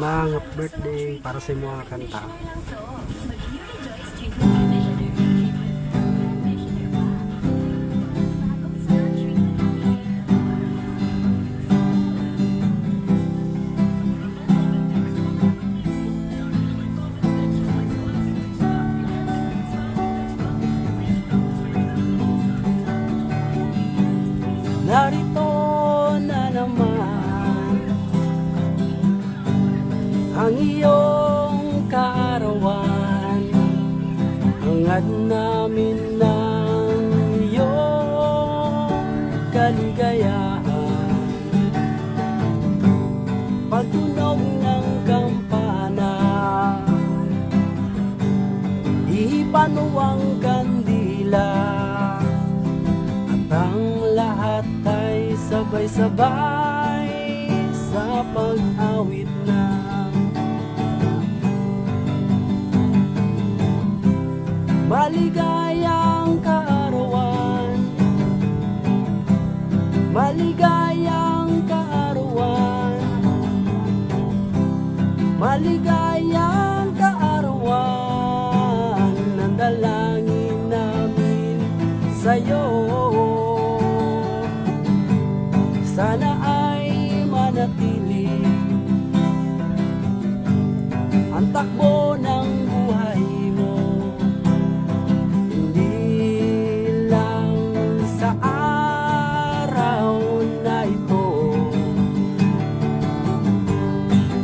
Mga birthday para sa mga kanta. Narito na naman ang iyong kaarawan, hangad namin ng iyong kaligayahan. Pagtunog ng kampana, ipanuwang kandila, at ang lahat ay sabay-sabay sa pag-awit na. Maligayang kaarawan, maligayang kaarawan, maligayang kaarawan, ang dalangin namin sa'yo. Sana ay manatili ang takbo ng buhay mo, hindi lang sa araw na ito.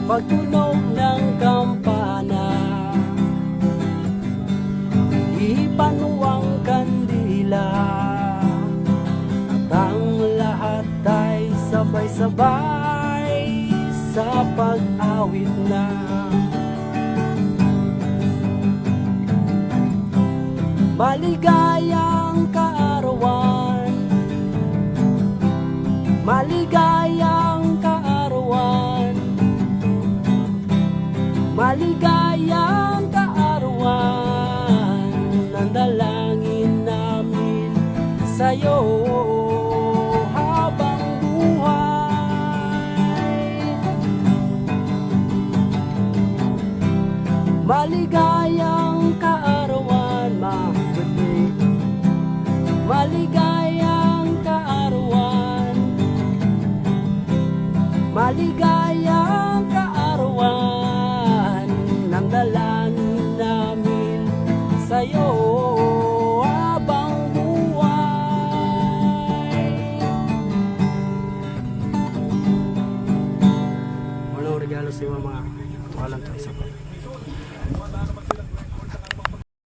Pagtunog ng kampana, ipanuwang kandila, at ang lahat ay sabay-sabay sa pag-awit na. Maligayang kaarawan, maligayang kaarawan, maligayang kaarawan, ang dalangin namin sa'yo habang buhay. Maligayang kaarawan, maligayang kaarawan, maligayang kaarawan, ang dalangin namin sa'yo habang buhay. Walang regalo si mama, walang tayo sa